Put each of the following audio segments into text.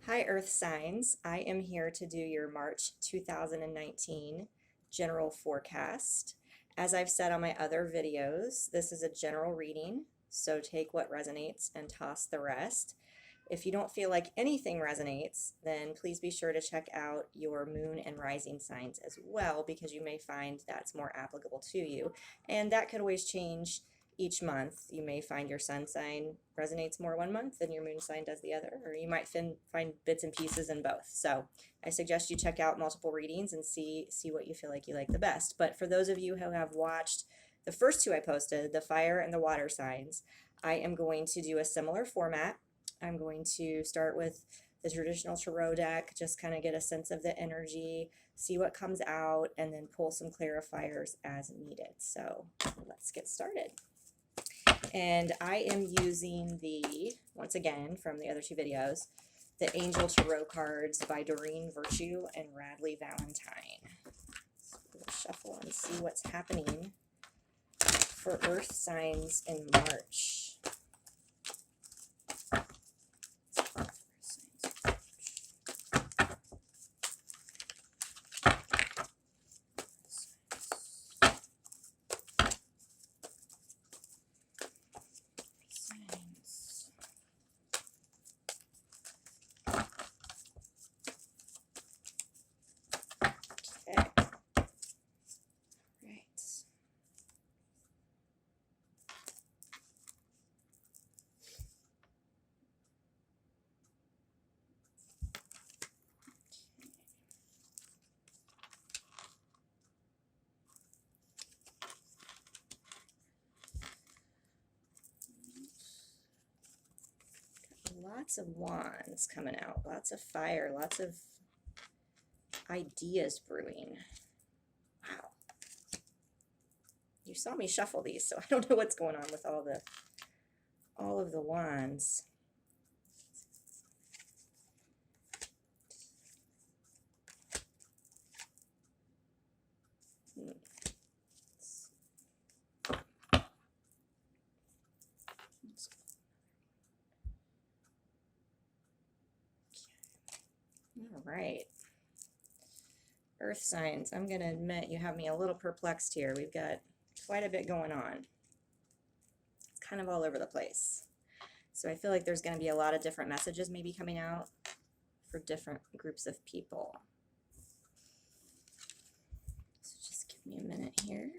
Hi, Earth signs. I am here to do your March 2019 general forecast. As I've said on my other videos, this is a general reading, so take what resonates and toss the rest. If you don't feel like anything resonates, then please be sure to check out your moon and rising signs as well, because you may find that's more applicable to you. And that could always change each month. You may find your sun sign resonates more one month than your moon sign does the other, or you might find bits and pieces in both. So I suggest you check out multiple readings and see what you feel like you like the best. But for those of you who have watched the first two I posted, the fire and the water signs, I am going to do a similar format. I'm going to start with the traditional tarot deck, just kind of get a sense of the energy, see what comes out, and then pull some clarifiers as needed. So let's get started. And I am using once again, from the other two videos, the Angel Tarot cards by Doreen Virtue and Radleigh Valentine. So we'll shuffle and see what's happening for Earth signs in March. Lots of wands coming out, lots of fire, lots of ideas brewing. Wow. You saw me shuffle these, so I don't know what's going on with all of the wands. All right. Earth signs, I'm going to admit you have me a little perplexed here. We've got quite a bit going on. It's kind of all over the place. So I feel like there's going to be a lot of different messages maybe coming out for different groups of people. So just give me a minute here.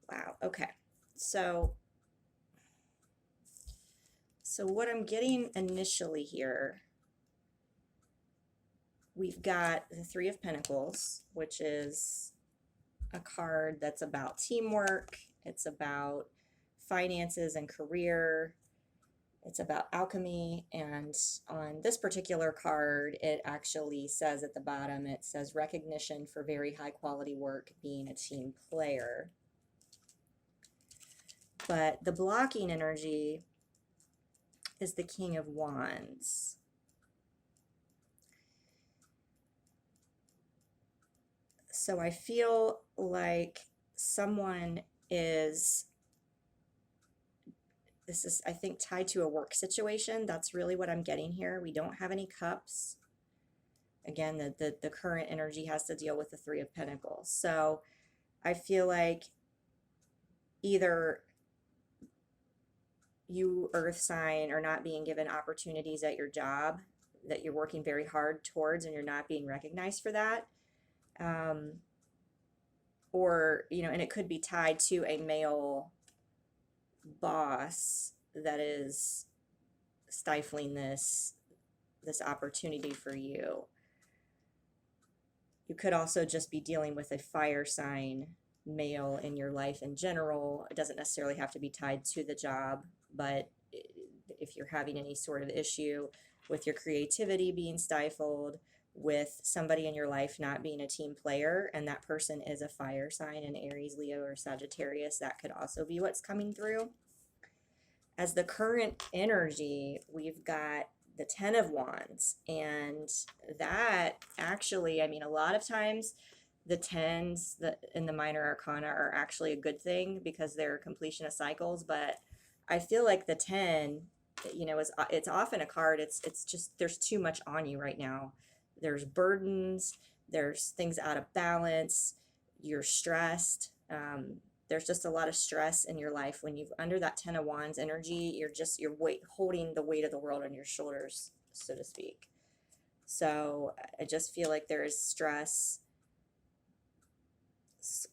Wow, okay. So what I'm getting initially here, we've got the Three of Pentacles, which is a card that's about teamwork. It's about finances and career. It's about alchemy. And on this particular card, it actually says at the bottom, it says recognition for very high quality work, being a team player. But the blocking energy is the King of Wands. So I feel like someone this is, I think, tied to a work situation. That's really what I'm getting here. We don't have any cups. Again, the current energy has to deal with the Three of Pentacles. So I feel like either you, Earth sign, are not being given opportunities at your job that you're working very hard towards, and you're not being recognized for that. Or, and it could be tied to a male boss that is stifling this opportunity for you. You could also just be dealing with a fire sign male in your life in general. It doesn't necessarily have to be tied to the job, but if you're having any sort of issue with your creativity being stifled, with somebody in your life not being a team player, and that person is a fire sign, an Aries, Leo, or Sagittarius. That could also be what's coming through. As the current energy, we've got the Ten of Wands, and that actually, I mean, a lot of times the tens in the minor arcana are actually a good thing because they're completion of cycles, but I feel like the 10, it's often a card, it's just, there's too much on you right now. There's burdens, there's things out of balance, you're stressed. There's just a lot of stress in your life when you've under that Ten of Wands energy. You're holding the weight of the world on your shoulders, so to speak. So I just feel like there is stress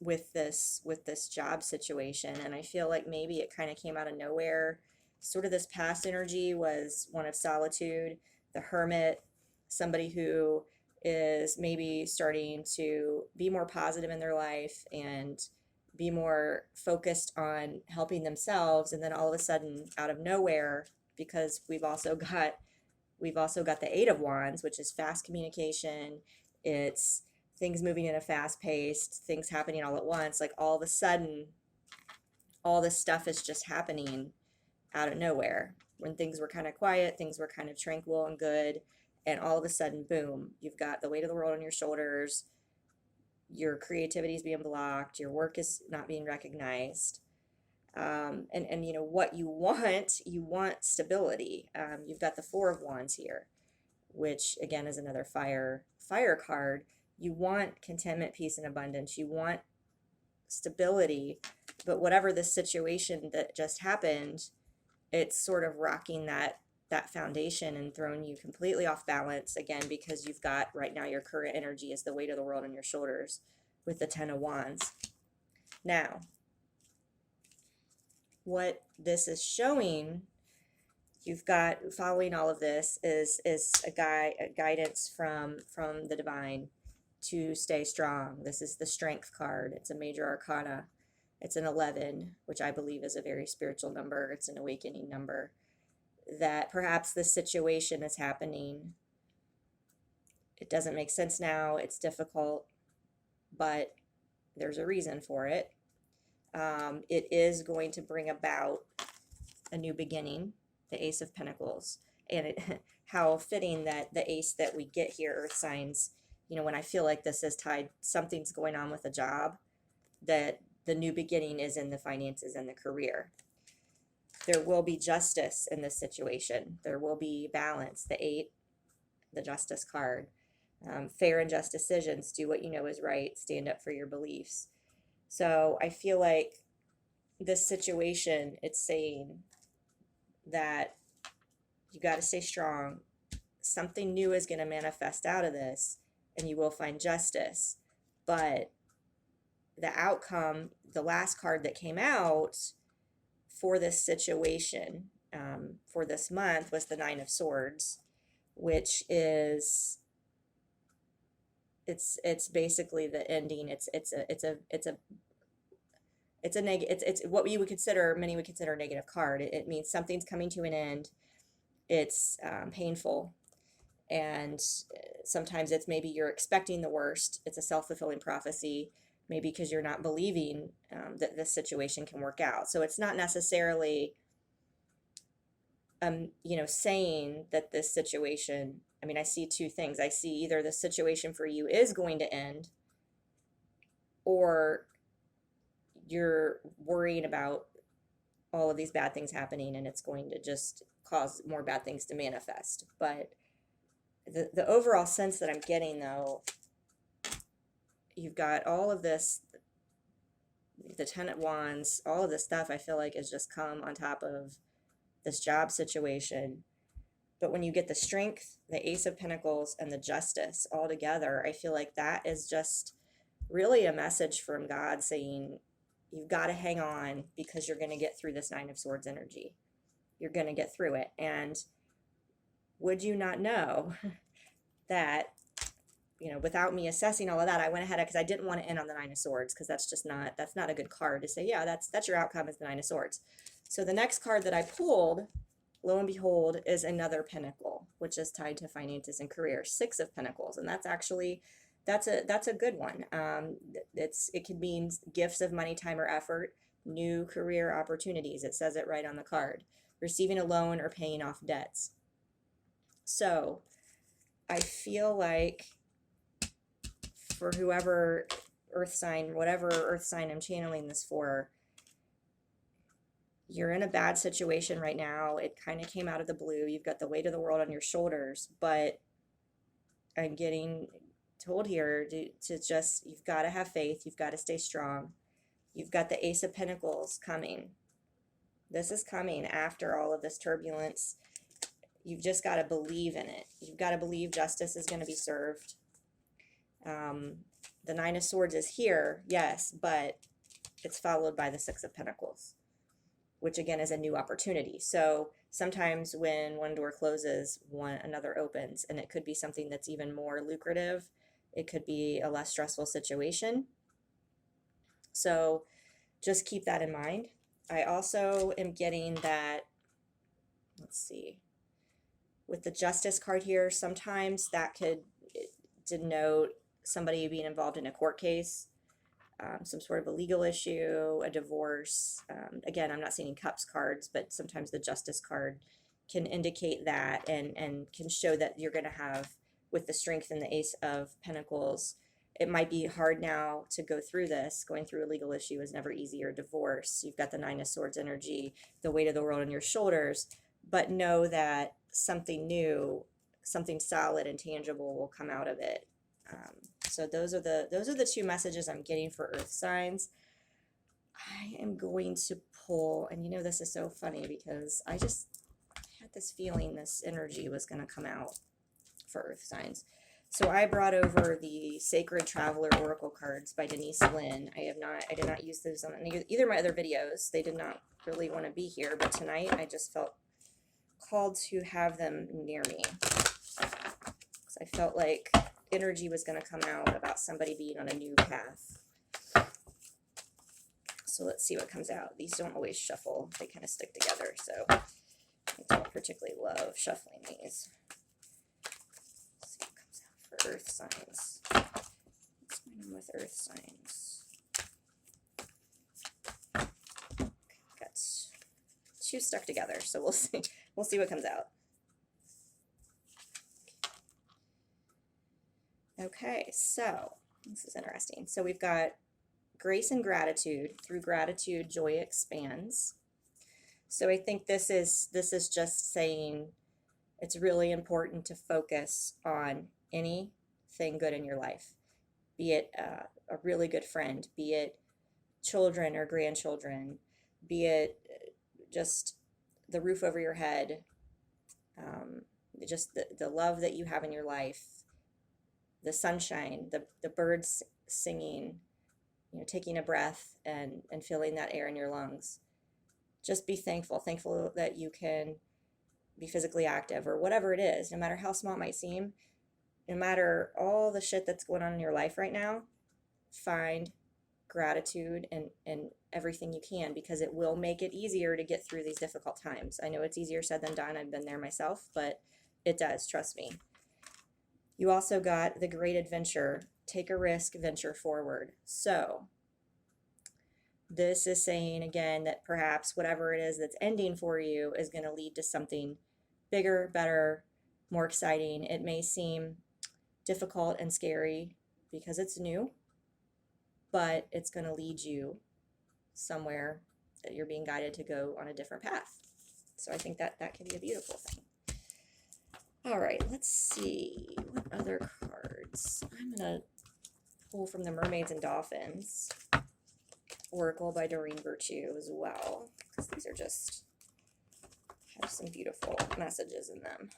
with this job situation, and I feel like maybe it kind of came out of nowhere. Sort of this past energy was one of solitude, the hermit, somebody who is maybe starting to be more positive in their life and be more focused on helping themselves, and then all of a sudden out of nowhere, because we've also got the Eight of Wands, which is fast communication. It's things moving in a fast paced, things happening all at once. Like all of a sudden, all this stuff is just happening out of nowhere. When things were kind of quiet, things were kind of tranquil and good, and all of a sudden, boom, you've got the weight of the world on your shoulders. Your creativity is being blocked. Your work is not being recognized. And what you want stability. You've got the Four of Wands here, which again is another fire card. You want contentment, peace, and abundance. You want stability, but whatever the situation that just happened, it's sort of rocking that foundation and throwing you completely off balance again, because you've got right now your current energy is the weight of the world on your shoulders with the Ten of Wands. Now, what this is showing, you've got following all of this is a guidance from the divine to stay strong. This is the Strength card. It's a major arcana. It's an 11, which I believe is a very spiritual number. It's an awakening number. That perhaps this situation is happening. It doesn't make sense now. It's difficult, but there's a reason for it. It is going to bring about a new beginning, the Ace of Pentacles. And how fitting that the ace that we get here, Earth signs, when I feel like this is tied, something's going on with a job, that the new beginning is in the finances and the career. There will be justice in this situation. There will be balance. The 8, the Justice card. Fair and just decisions. Do what you know is right. Stand up for your beliefs. So I feel like this situation, it's saying that you got to stay strong. Something new is going to manifest out of this, and you will find justice. But the outcome, the last card that came out for this situation, for this month, was the Nine of Swords, which is it's basically the ending. It's what many would consider a negative card. It means something's coming to an end. It's painful, and sometimes it's maybe you're expecting the worst. It's a self-fulfilling prophecy, maybe because you're not believing that this situation can work out. So it's not necessarily, saying that this situation, I see two things. I see either the situation for you is going to end, or you're worrying about all of these bad things happening and it's going to just cause more bad things to manifest. But the overall sense that I'm getting, though, you've got all of this, the Ten of Wands, all of this stuff I feel like has just come on top of this job situation. But when you get the Strength, the Ace of Pentacles, and the Justice all together, I feel like that is just really a message from God saying, you've got to hang on, because you're going to get through this Nine of Swords energy. You're going to get through it. And would you not know that, without me assessing all of that, I went ahead, because I didn't want to end on the Nine of Swords, because that's not a good card to say, yeah, that's your outcome is the Nine of Swords. So the next card that I pulled lo and behold, is another Pentacle, which is tied to finances and career. Six of Pentacles, and that's actually that's a good one. It could mean gifts of money, time, or effort, new career opportunities. It says it right on the card. Receiving a loan or paying off debts. So I feel like for whoever earth sign, whatever earth sign I'm channeling this for, you're in a bad situation right now. It kind of came out of the blue. You've got the weight of the world on your shoulders, but I'm getting told here to just, you've got to have faith. You've got to stay strong. You've got the Ace of Pentacles coming. This is coming after all of this turbulence. You've just got to believe in it. You've got to believe justice is going to be served. The Nine of Swords is here, yes, but it's followed by the Six of Pentacles, which again is a new opportunity. So sometimes when one door closes, another opens, and it could be something that's even more lucrative. It could be a less stressful situation. So just keep that in mind. I also am getting that, let's see, with the Justice card here, sometimes that could denote somebody being involved in a court case, some sort of a legal issue, a divorce. Again, I'm not seeing Cups cards, but sometimes the Justice card can indicate that and can show that you're going to have, with the Strength and the Ace of Pentacles, it might be hard now to go through this. Going through a legal issue is never easy, or divorce. You've got the Nine of Swords energy, the weight of the world on your shoulders, but know that something new, something solid and tangible will come out of it. So those are the two messages I'm getting for earth signs. I am going to pull, and you know this is so funny because I just had this feeling this energy was going to come out for earth signs. So I brought over the Sacred Traveler Oracle cards by Denise Linn. I did not use those on either of my other videos. They did not really want to be here, but tonight I just felt called to have them near me. So I felt like energy was going to come out about somebody being on a new path. So let's see what comes out. These don't always shuffle. They kind of stick together, so I don't particularly love shuffling these. Let's see what comes out for earth signs. What's going on with earth signs? Okay, got two stuck together, so we'll see. We'll see what comes out. Okay, so this is interesting. So we've got grace and gratitude. Through gratitude, joy expands. So I think this is just saying it's really important to focus on anything good in your life, be it a really good friend, be it children or grandchildren, be it just the roof over your head, just the love that you have in your life, the sunshine, the birds singing, you know, taking a breath and feeling that air in your lungs. Just be thankful that you can be physically active or whatever it is, no matter how small it might seem, no matter all the shit that's going on in your life right now, find gratitude and everything you can, because it will make it easier to get through these difficult times. I know it's easier said than done. I've been there myself, but it does, trust me. You also got the Great Adventure. Take a risk, venture forward. So this is saying again that perhaps whatever it is that's ending for you is going to lead to something bigger, better, more exciting. It may seem difficult and scary because it's new, but it's going to lead you somewhere that you're being guided to go on a different path. So I think that can be a beautiful thing. All right, let's see what other cards. I'm going to pull from the Mermaids and Dolphins Oracle by Doreen Virtue as well, because these are just have some beautiful messages in them.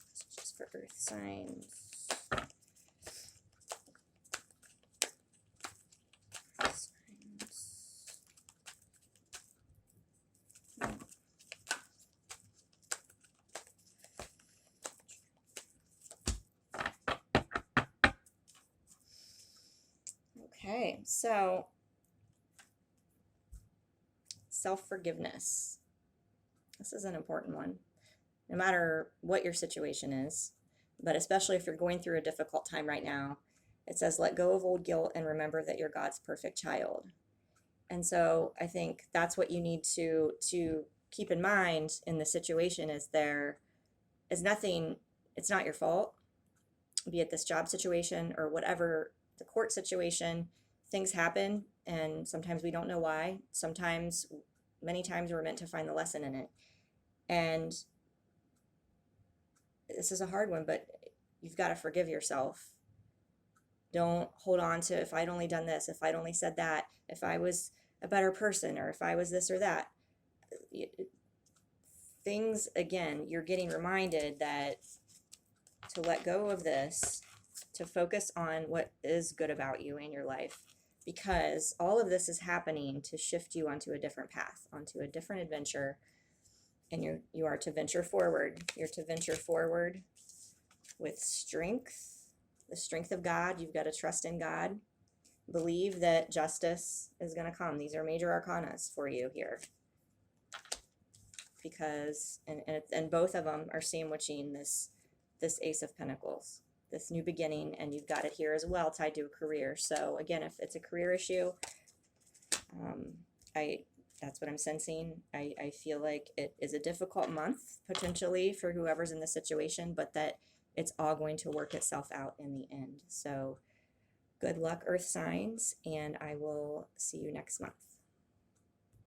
Messages for earth signs. so self-forgiveness. This is an important one, no matter what your situation is, but especially if you're going through a difficult time right now. It says, let go of old guilt and remember that you're God's perfect child. And so I think that's what you need to keep in mind in the situation is there is nothing, it's not your fault, be it this job situation or whatever, the court situation. Things happen and sometimes we don't know why. Sometimes, many times we're meant to find the lesson in it. And this is a hard one, but you've got to forgive yourself. Don't hold on to, if I'd only done this, if I'd only said that, if I was a better person, or if I was this or that. Things, again, you're getting reminded that to let go of this, to focus on what is good about you in your life, because all of this is happening to shift you onto a different path, onto a different adventure, and you are to venture forward. You're to venture forward with strength, the strength of God. You've got to trust in God. Believe that justice is going to come. These are major arcanas for you here. Because, and both of them are sandwiching this Ace of Pentacles, this new beginning, and you've got it here as well tied to a career. So again, if it's a career issue, that's what I'm sensing. I feel like it is a difficult month potentially for whoever's in the situation, but that it's all going to work itself out in the end. So good luck, Earth signs, and I will see you next month.